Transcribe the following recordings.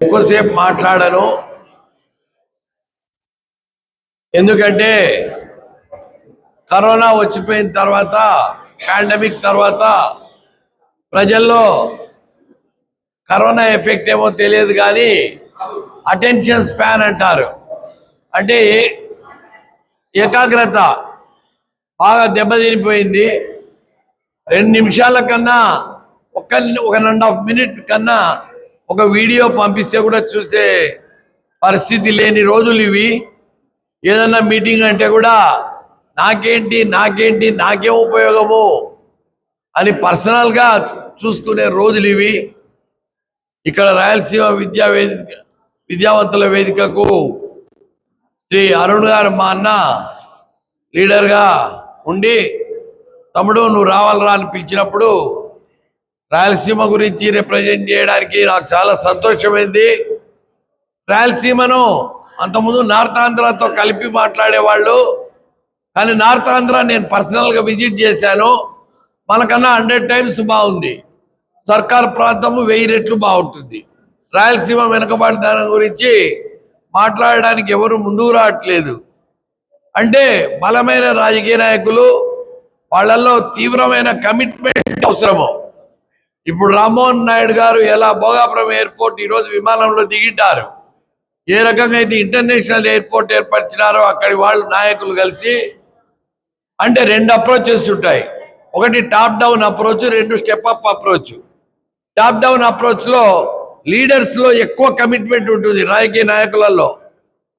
ఎక్కువసేపు మాట్లాడను, ఎందుకంటే కరోనా వచ్చిపోయిన తర్వాత, పాండమిక్ తర్వాత ప్రజల్లో కరోనా ఎఫెక్ట్ ఏమో తెలియదు కానీ అటెన్షన్ స్పాన్ అంటారు, అంటే ఏకాగ్రత బాగా దెబ్బతినిపోయింది. 2 నిమిషాల కన్నా ఒక 1.5 మినిట్ కన్నా ఒక వీడియో పంపిస్తే కూడా చూసే పరిస్థితి లేని రోజులు ఇవి. ఏదన్నా మీటింగ్ అంటే కూడా నాకేం ఉపయోగము అని పర్సనల్గా చూసుకునే రోజులు ఇవి. ఇక్కడ రాయలసీమ విద్యావంతుల వేదికకు శ్రీ అరుణ్ గారు మా అన్న లీడర్గా ఉండి, తమ్ముడు నువ్వు రావాలరా అని పిలిచినప్పుడు రాయలసీమ గురించి రిప్రజెంట్ చేయడానికి నాకు చాలా సంతోషమైంది. రాయలసీమను అంతకుముందు నార్త్ ఆంధ్రతో కలిపి మాట్లాడేవాళ్ళు, కానీ నార్త్ ఆంధ్ర నేను పర్సనల్గా విజిట్ చేశాను. మనకన్నా 100 టైమ్స్ బాగుంది. సర్కార్ ప్రాంతము 1000 రెట్లు బాగుంటుంది. రాయలసీమ వెనుకబడితనం గురించి మాట్లాడడానికి ఎవరు ముందుకు రావట్లేదు. అంటే బలమైన రాజకీయ నాయకులు, వాళ్ళల్లో తీవ్రమైన కమిట్మెంట్ అవసరము. ఇప్పుడు రామ్మోహన్ నాయుడు గారు ఎలా భోగాపురం ఎయిర్పోర్ట్ ఈరోజు విమానంలో దిగింటారు, ఏ రకంగా అయితే ఇంటర్నేషనల్ ఎయిర్పోర్ట్ ఏర్పరిచినారో అక్కడి వాళ్ళు నాయకులు కలిసి, అంటే 2 అప్రోచెస్ ఉంటాయి. ఒకటి top down approach, 2 step up approach. Top down అప్రోచ్లో లీడర్స్లో ఎక్కువ కమిట్మెంట్ ఉంటుంది. రాజకీయ నాయకులలో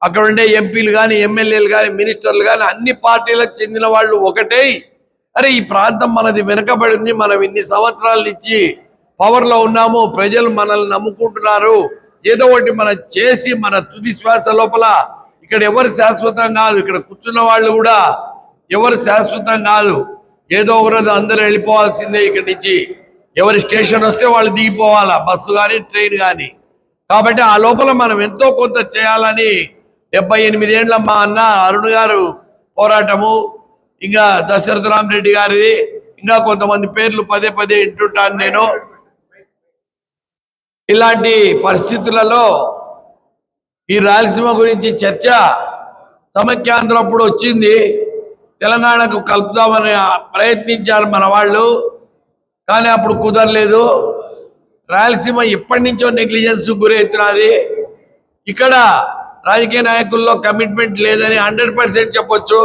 అక్కడ ఉండే ఎంపీలు కానీ, ఎమ్మెల్యేలు కానీ, మినిస్టర్లు కానీ అన్ని పార్టీలకు చెందిన వాళ్ళు ఒకటై, అరే ఈ ప్రాంతం మనది వెనుకబడింది, మనం ఇన్ని సంవత్సరాల నుంచి పవర్లో ఉన్నాము, ప్రజలు మనల్ని నమ్ముకుంటున్నారు, ఏదో ఒకటి మనం చేసి మన తుది శ్వాస లోపల, ఇక్కడ ఎవరు శాశ్వతం కాదు, ఇక్కడ కూర్చున్న వాళ్ళు కూడా ఎవరు శాశ్వతం కాదు, ఏదో ఒకరోజు అందరూ వెళ్ళిపోవాల్సిందే ఇక్కడి నుంచి. ఎవరి స్టేషన్ వస్తే వాళ్ళు దిగిపోవాలా, బస్సు కానీ ట్రైన్ కానీ. కాబట్టి ఆ లోపల మనం ఎంతో కొంత చేయాలని 78 ఏళ్ళ మా అన్న అరుణ్ గారు పోరాటము, ఇంకా దశరథ రామరెడ్డి గారిది, ఇంకా కొంతమంది పేర్లు పదే వింటుంటాను నేను. ఇలాంటి పరిస్థితులలో ఈ రాయలసీమ గురించి చర్చ సమైక్యాంధ్ర అప్పుడు వచ్చింది. తెలంగాణకు కలుపుదామని ప్రయత్నించారు మన వాళ్ళు, కానీ అప్పుడు కుదరలేదు. రాయలసీమ ఎప్పటి నుంచో నెగ్లిజెన్స్ గురవుతున్నది. ఇక్కడ రాజకీయ నాయకుల్లో కమిట్మెంట్ లేదని 100% చెప్పొచ్చు.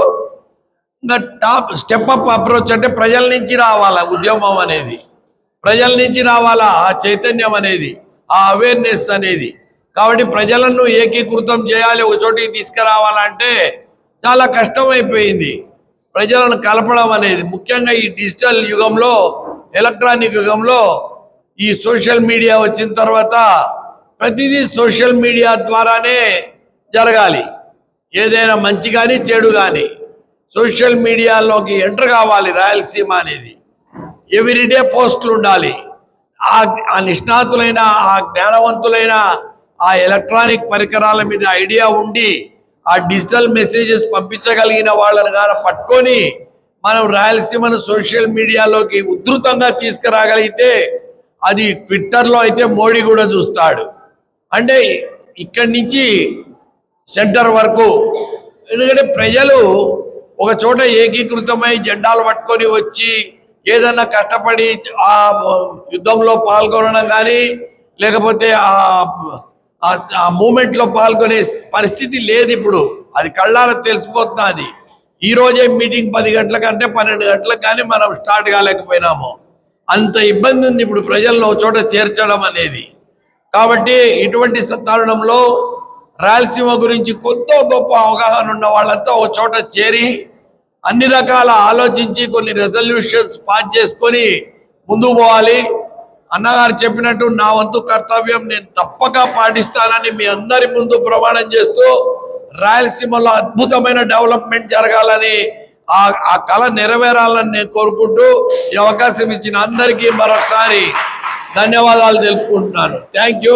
ఇంకా టాప్ స్టెప్ అప్ అప్రోచ్ అంటే ప్రజల నుంచి రావాలా ఉద్యమం అనేది, ప్రజల నుంచి రావాలా ఆ చైతన్యం అనేది, ఆ అవేర్నెస్ అనేది. కాబట్టి ప్రజలను ఏకీకృతం చేయాలి, ఒక చోటికి తీసుకురావాలంటే చాలా కష్టమైపోయింది. ప్రజలను కలపడం అనేది ముఖ్యంగా ఈ డిజిటల్ యుగంలో, ఎలక్ట్రానిక్ యుగంలో, ఈ సోషల్ మీడియా వచ్చిన తర్వాత ప్రతిదీ సోషల్ మీడియా ద్వారానే జరగాలి. ఏదైనా మంచి కానీ చెడు కానీ సోషల్ మీడియాలోకి ఎంటర్ కావాలి. రాయలసీమ అనేది ఎవ్రీడే పోస్టులు ఉండాలి. ఆ నిష్ణాతులైన, ఆ జ్ఞానవంతులైన, ఆ ఎలక్ట్రానిక్ పరికరాల మీద ఐడియా ఉండి ఆ డిజిటల్ మెసేజెస్ పంపించగలిగిన వాళ్ళని కానీ పట్టుకొని మనం రాయలసీమను సోషల్ మీడియాలోకి ఉధృతంగా తీసుకురాగలిగితే అది ట్విట్టర్లో అయితే మోడీ కూడా చూస్తాడు. అంటే ఇక్కడి నుంచి సెంటర్ వరకు, ఎందుకంటే ప్రజలు ఒక చోట ఏకీకృతమై జెండాలు పట్టుకొని వచ్చి ఏదన్నా కష్టపడి ఆ యుద్ధంలో పాల్గొనడం కానీ, లేకపోతే ఆ మూమెంట్లో పాల్గొనే పరిస్థితి లేదు ఇప్పుడు. అది కళ్ళాలకు తెలిసిపోతున్నది. ఈ రోజే మీటింగ్ 10 గంటలకంటే 12 గంటలకు కానీ మనం స్టార్ట్ కాలేకపోయినాము. అంత ఇబ్బంది ఉంది ఇప్పుడు ప్రజలను ఒక చోట చేర్చడం అనేది. కాబట్టి ఇటువంటి తరుణంలో రాయలసీమ గురించి కొంత గొప్ప అవగాహన ఉన్న వాళ్ళంతా ఒక చోట చేరి అన్ని రకాల ఆలోచించి కొన్ని రెజల్యూషన్స్ పాస్ చేసుకొని ముందుకు పోవాలి. అన్నగారు చెప్పినట్టు నా వంతు కర్తవ్యం నేను తప్పక పాటిస్తానని మీ అందరి ముందు ప్రమాణం చేస్తూ, రాయలసీమలో అద్భుతమైన డెవలప్మెంట్ జరగాలని, ఆ కళ నెరవేరాలని నేను కోరుకుంటూ ఈ అవకాశం ఇచ్చిన అందరికీ మరొకసారి ధన్యవాదాలు తెలుపుకుంటున్నాను. Thank you.